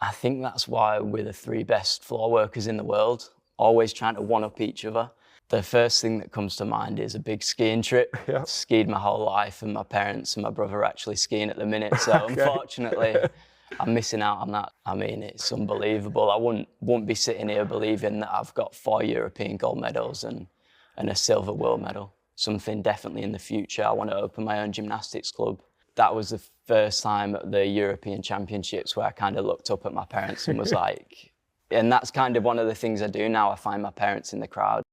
I think that's why we're the three best floor workers in the world, always trying to one-up each other. The first thing that comes to mind is a big skiing trip. Yeah. I've skied my whole life, and my parents and my brother are actually skiing at the minute. So unfortunately, I'm missing out on that. I mean, it's unbelievable. I wouldn't be sitting here believing that I've got 4 European gold medals and a silver world medal. Something definitely in the future. I want to open my own gymnastics club. That was the first time at the European Championships where I kind of looked up at my parents and was like, and that's kind of one of the things I do now. I find my parents in the crowd.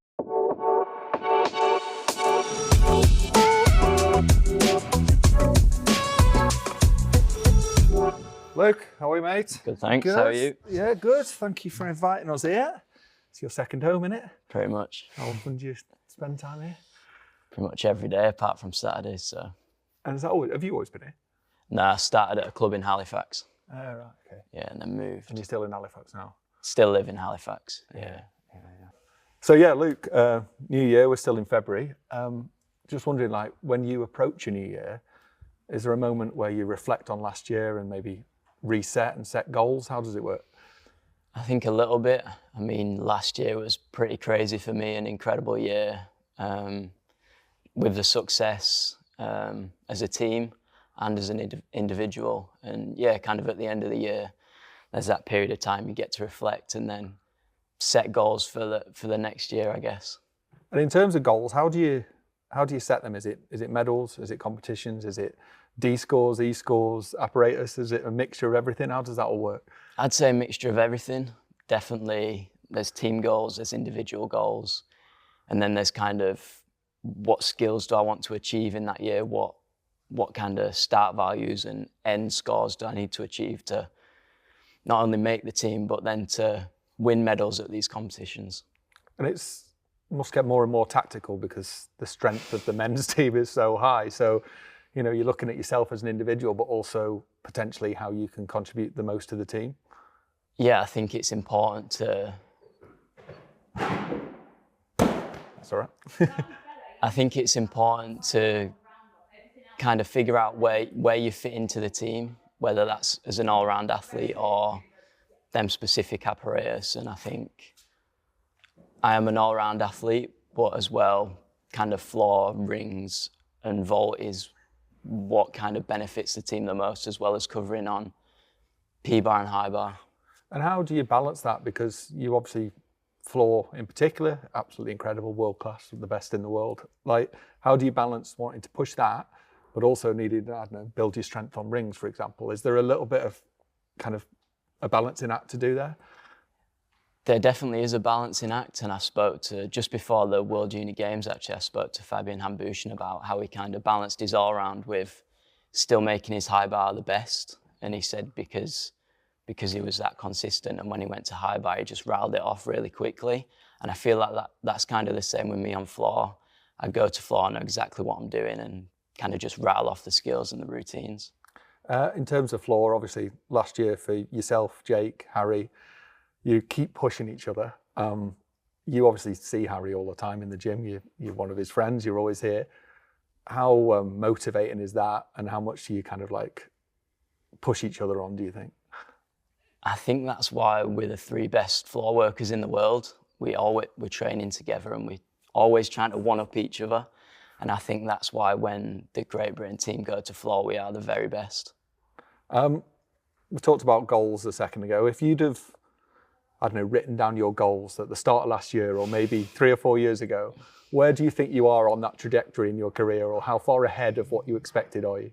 Luke, how are you, mate? Good, thanks. Good. How are you? Yeah, good. Thank you for inviting us here. It's your second home, innit? Pretty much. How often do you spend time here? Pretty much every day, apart from Saturdays. So. And have you always been here? No, I started at a club in Halifax. Oh, right, okay. Yeah, and then moved. And you're still in Halifax now? Still live in Halifax, yeah. So yeah, Luke, New Year, we're still in February. Just wondering, like, when you approach a new year, is there a moment where you reflect on last year and maybe reset and set goals? How does it work? I think a little bit. I mean, last year was pretty crazy for me, an incredible year with the success as a team and as an individual. And yeah, kind of at the end of the year, there's that period of time you get to reflect and then set goals for the next year, I guess. And in terms of goals, how do you set them? Is it medals? Is it competitions? Is it D scores, E scores, apparatus? Is it a mixture of everything? How does that all work? I'd say a mixture of everything. Definitely, there's team goals, there's individual goals, and then there's kind of what skills do I want to achieve in that year? What kind of start values and end scores do I need to achieve to not only make the team, but then to win medals at these competitions? And it must get more and more tactical because the strength of the men's team is so high. So, you know, you're looking at yourself as an individual, but also potentially how you can contribute the most to the team. Yeah, I think it's important to... That's all right. I think it's important to kind of figure out where you fit into the team, whether that's as an all-round athlete or them specific apparatus. And I think I am an all-round athlete, but as well, kind of floor, rings and vault is what kind of benefits the team the most, as well as covering on P-bar and high bar. And how do you balance that? Because you obviously, floor in particular, absolutely incredible, world class, the best in the world. Like, how do you balance wanting to push that, but also needing, I don't know, build your strength on rings, for example? Is there a little bit of kind of a balancing act to do there? There definitely is a balancing act, and I spoke to, just before the World Junior Games actually, I spoke to Fabian Hambushin about how he kind of balanced his all-round with still making his high bar the best. And he said because he was that consistent, and when he went to high bar, he just rattled it off really quickly. And I feel like that's kind of the same with me on floor. I go to floor, I know exactly what I'm doing and kind of just rattle off the skills and the routines. In terms of floor, obviously, last year for yourself, Jake, Harry, you keep pushing each other. You obviously see Harry all the time in the gym. You're one of his friends. You're always here. How motivating is that, and how much do you kind of like push each other on, do you think? I think that's why we're the three best floor workers in the world. We're training together and we're always trying to one-up each other. And I think that's why when the Great Britain team go to floor, we are the very best. We talked about goals a second ago. If you'd have, I don't know, written down your goals at the start of last year or maybe 3 or 4 years ago, where do you think you are on that trajectory in your career, or how far ahead of what you expected are you?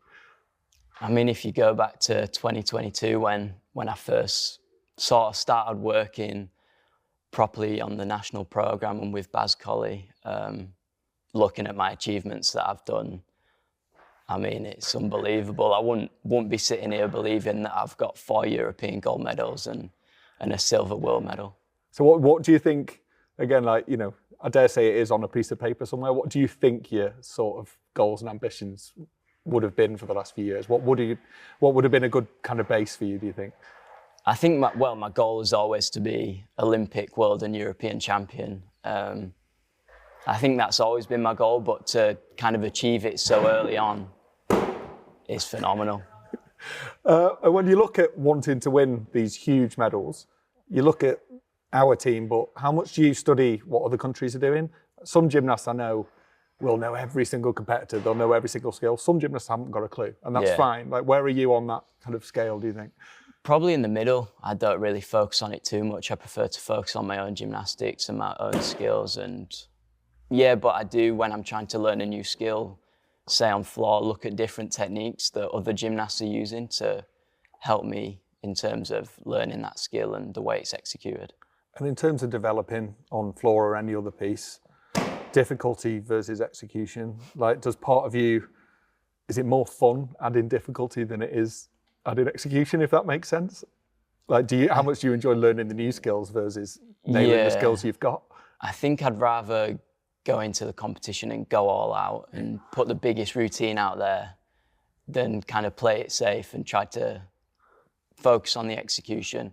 I mean, if you go back to 2022, when I first sort of started working properly on the national programme and with Baz Colley, looking at my achievements that I've done, I mean, it's unbelievable. I wouldn't be sitting here believing that I've got 4 European gold medals and a silver world medal. So what do you think, again, like, you know, I dare say it is on a piece of paper somewhere, what do you think your sort of goals and ambitions would have been for the last few years? What would have been a good kind of base for you, do you think? I think my goal is always to be Olympic, world and European champion. I think that's always been my goal, but to kind of achieve it so early on is phenomenal. And when you look at wanting to win these huge medals, you look at our team, but how much do you study what other countries are doing? Some gymnasts I know will know every single competitor, they'll know every single skill. Some gymnasts haven't got a clue, and that's fine. Like, where are you on that kind of scale, do you think? Probably in the middle. I don't really focus on it too much. I prefer to focus on my own gymnastics and my own skills. And but I do, when I'm trying to learn a new skill, say on floor, look at different techniques that other gymnasts are using to help me in terms of learning that skill and the way it's executed. And in terms of developing on floor or any other piece, difficulty versus execution, like, does part of you, is it more fun adding difficulty than it is adding execution, if that makes sense? Like, how much do you enjoy learning the new skills versus nailing the skills you've got? I think I'd rather go into the competition and go all out and put the biggest routine out there than kind of play it safe and try to focus on the execution.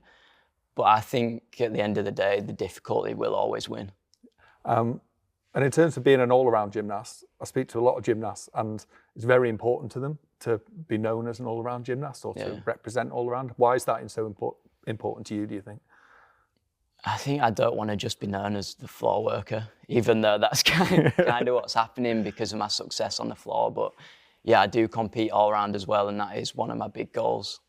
But I think at the end of the day, the difficulty will always win. And in terms of being an all-around gymnast, I speak to a lot of gymnasts, and it's very important to them to be known as an all-around gymnast or to represent all-around. Why is that so important to you, do you think? I think I don't want to just be known as the floor worker, even though that's kind of what's happening because of my success on the floor. But yeah, I do compete all-around as well, and that is one of my big goals.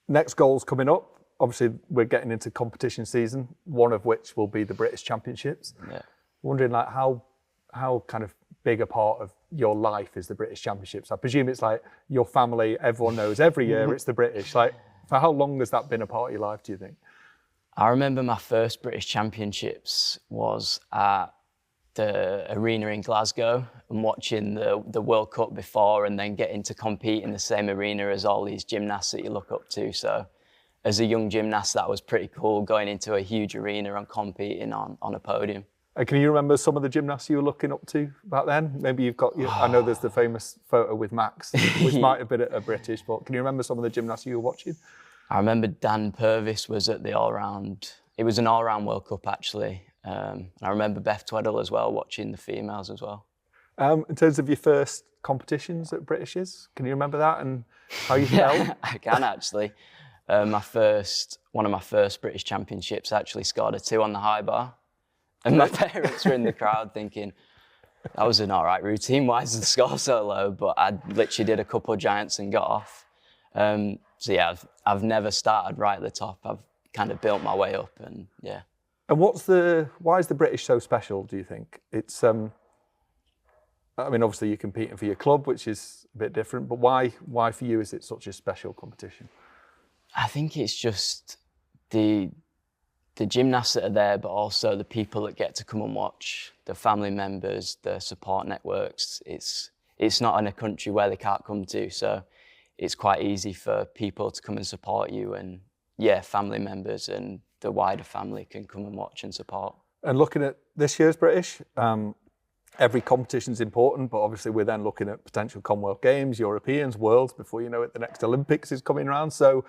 Next goals coming up. Obviously, we're getting into competition season, one of which will be the British Championships. Yeah. Wondering, like, how kind of big a part of your life is the British Championships? I presume it's like your family, everyone knows every year it's the British. Like, for how long has that been a part of your life, do you think? I remember my first British Championships was at the arena in Glasgow and watching the World Cup before, and then getting to compete in the same arena as all these gymnasts that you look up to. So as a young gymnast, that was pretty cool, going into a huge arena and competing on a podium. Can you remember some of the gymnasts you were looking up to back then? Maybe you've got, I know there's the famous photo with Max, which might have been a British, but can you remember some of the gymnasts you were watching? I remember Dan Purvis was at the all-round, it was an all-round World Cup actually. And I remember Beth Tweddle as well, watching the females as well. In terms of your first competitions at Britishes, can you remember that and how you felt? I can actually. One of my first British Championships, I actually scored a 2 on the high bar. And my parents were in the crowd thinking, that was an all right routine, why is the score so low? But I literally did a couple of giants and got off. So yeah, I've never started right at the top. I've kind of built my way up, and yeah. And why is the British so special, do you think? It's, I mean, obviously you're competing for your club, which is a bit different, but why for you is it such a special competition? I think it's just the gymnasts that are there, but also the people that get to come and watch, the family members, the support networks. It's not in a country where they can't come to, so it's quite easy for people to come and support you, and yeah, family members and the wider family can come and watch and support. And looking at this year's British, every competition's important, but obviously we're then looking at potential Commonwealth Games, Europeans, Worlds, before you know it, the next Olympics is coming around. So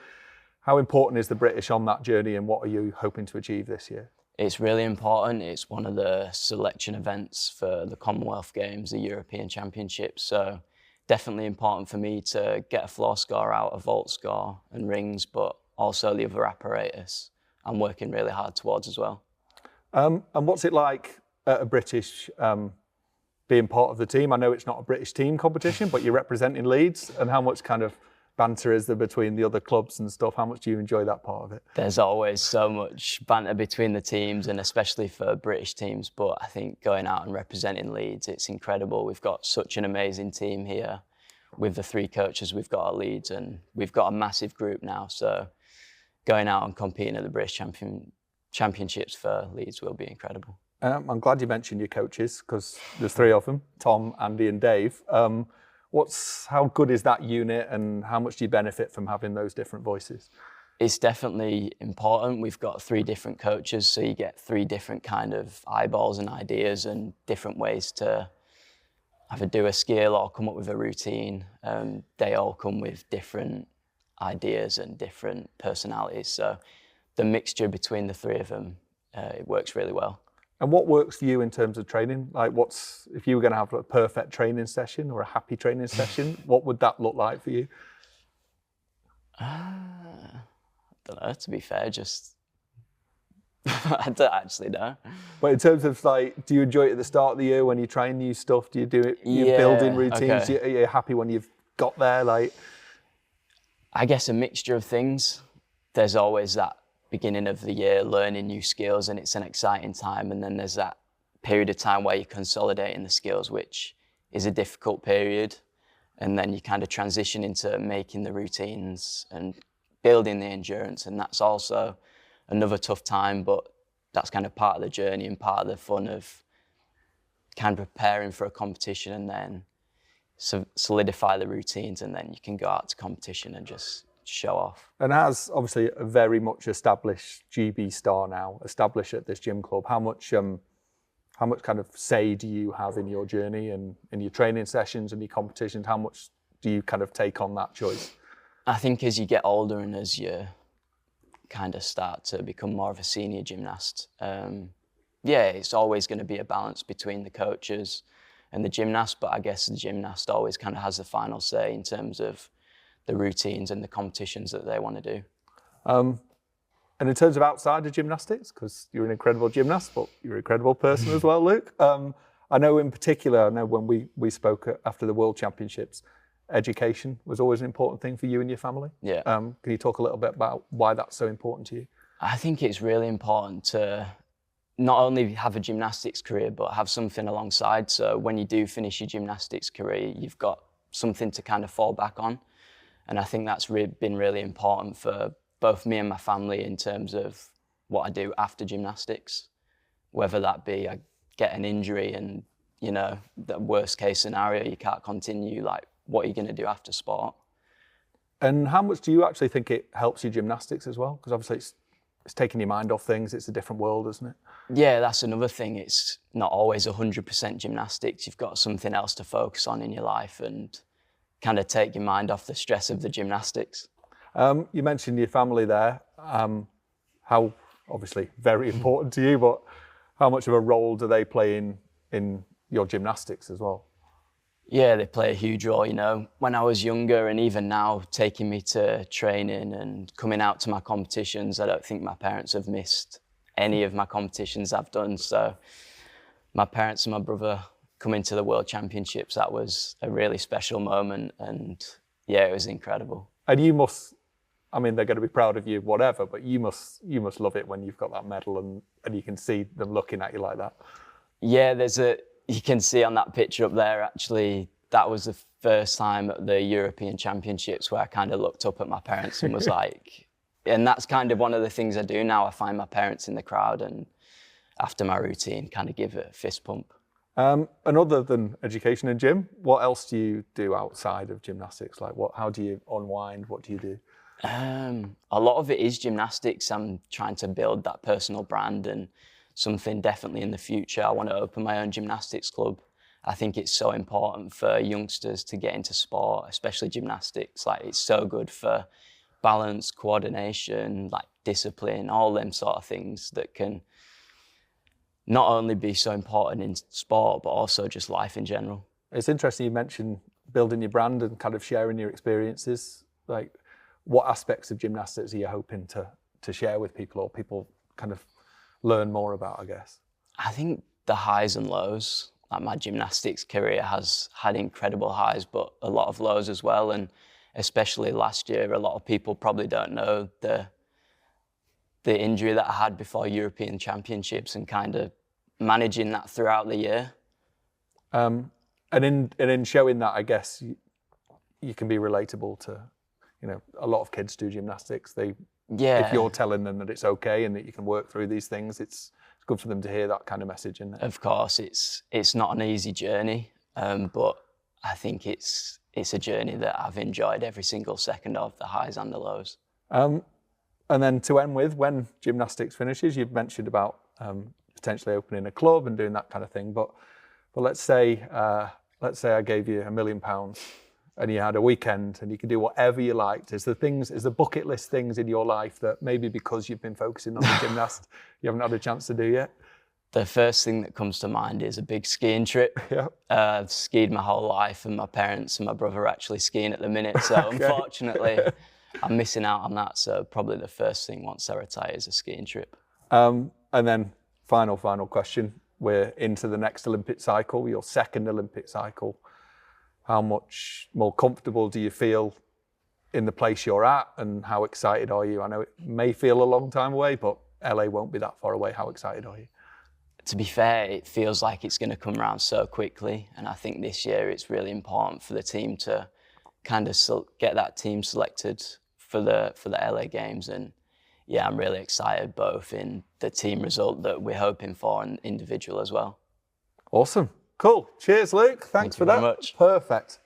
how important is the British on that journey, and what are you hoping to achieve this year? It's really important. It's one of the selection events for the Commonwealth Games, the European Championships. So definitely important for me to get a floor score out, a vault score and rings, but also the other apparatus I'm working really hard towards as well. And what's it like at a British being part of the team? I know it's not a British team competition, but you're representing Leeds, and how much kind of banter is there between the other clubs and stuff? How much do you enjoy that part of it? There's always so much banter between the teams, and especially for British teams, but I think going out and representing Leeds, it's incredible. We've got such an amazing team here with the 3 coaches we've got at Leeds, and we've got a massive group now, so going out and competing at the British Championships for Leeds will be incredible. I'm glad you mentioned your coaches, because there's 3 of them, Tom, Andy and Dave. How good is that unit, and how much do you benefit from having those different voices? It's definitely important. We've got 3 different coaches, so you get 3 different kind of eyeballs and ideas and different ways to either do a skill or come up with a routine. They all come with different ideas and different personalities. So the mixture between the 3 of them, it works really well. And what works for you in terms of training? Like, if you were going to have a perfect training session or a happy training session, what would that look like for you? I don't know, to be fair, just I don't actually know. But in terms of like, do you enjoy it at the start of the year when you're trying new stuff? Do you do it? You're building routines. Okay. Are you happy when you've got there? Like, I guess a mixture of things. There's always that beginning of the year learning new skills, and it's an exciting time. And then there's that period of time where you're consolidating the skills, which is a difficult period. And then you kind of transition into making the routines and building the endurance, and that's also another tough time, but that's kind of part of the journey and part of the fun of kind of preparing for a competition, and then solidify the routines, and then you can go out to competition and just show off. And as obviously a very much established GB star now, established at this gym club, how much kind of say do you have in your journey and in your training sessions and your competitions? How much do you kind of take on that choice? I think as you get older and as you kind of start to become more of a senior gymnast, it's always going to be a balance between the coaches and the gymnast, but I guess the gymnast always kind of has the final say in terms of the routines and the competitions that they want to do. And in terms of outside of gymnastics, because you're an incredible gymnast, but you're an incredible person as well, Luke. I know in particular, when we spoke after the World Championships, education was always an important thing for you and your family. Yeah. Can you talk a little bit about why that's so important to you? I think it's really important to not only have a gymnastics career, but have something alongside. So when you do finish your gymnastics career, you've got something to kind of fall back on. And I think that's been really important for both me and my family in terms of what I do after gymnastics, whether that be I get an injury and, you know, the worst case scenario, you can't continue, like, what are you going to do after sport? And how much do you actually think it helps your gymnastics as well? Because obviously it's taking your mind off things. It's a different world, isn't it? Yeah, that's another thing. It's not always 100% gymnastics. You've got something else to focus on in your life and kind of take your mind off the stress of the gymnastics. You mentioned your family there. How obviously very important to you, but how much of a role do they play in your gymnastics as well? Yeah, they play a huge role, you know. When I was younger and even now, taking me to training and coming out to my competitions, I don't think my parents have missed any of my competitions I've done. So my parents and my brother coming to the World Championships, that was a really special moment, and yeah, it was incredible. And you must, I mean, they're going to be proud of you, whatever, but you must love it when you've got that medal and you can see them looking at you like that. Yeah, you can see on that picture up there, actually, that was the first time at the European Championships where I kind of looked up at my parents and was like, and that's kind of one of the things I do now. I find my parents in the crowd and after my routine, kind of give it a fist pump. And other than education and gym, what else do you do outside of gymnastics? Like how do you unwind? What do you do? A lot of it is gymnastics. I'm trying to build that personal brand and something definitely in the future. I want to open my own gymnastics club. I think it's so important for youngsters to get into sport, especially gymnastics. Like, it's so good for balance, coordination, like discipline, all them sort of things that can not only be so important in sport, but also just life in general. It's interesting you mentioned building your brand and kind of sharing your experiences. Like, what aspects of gymnastics are you hoping to share with people, or people kind of learn more about, I guess? I think the highs and lows. Like, my gymnastics career has had incredible highs, but a lot of lows as well. And especially last year, a lot of people probably don't know the injury that I had before European Championships and kind of managing that throughout the year. And in showing that, I guess you can be relatable to, you know, a lot of kids do gymnastics. If you're telling them that it's okay and that you can work through these things, it's good for them to hear that kind of message, isn't it? Of course, it's not an easy journey, but I think it's a journey that I've enjoyed every single second of, the highs and the lows. And then to end with, when gymnastics finishes, you've mentioned about potentially opening a club and doing that kind of thing. But let's say I gave you £1 million and you had a weekend and you could do whatever you liked. Is the bucket list things in your life that maybe because you've been focusing on the gymnast, you haven't had a chance to do yet? The first thing that comes to mind is a big skiing trip. Yeah. I've skied my whole life, and my parents and my brother are actually skiing at the minute. So Okay. unfortunately, I'm missing out on that. So probably the first thing once I retire is a skiing trip. And then final question. We're into the next Olympic cycle, your second Olympic cycle. How much more comfortable do you feel in the place you're at, and how excited are you? I know it may feel a long time away, but LA won't be that far away. How excited are you? To be fair, it feels like it's going to come around so quickly, and I think this year it's really important for the team to kind of get that team selected for the LA Games. And yeah, I'm really excited both in the team result that we're hoping for and individual as well. Awesome, cool. Cheers, Luke. Thanks for that. Thank you very much. Perfect.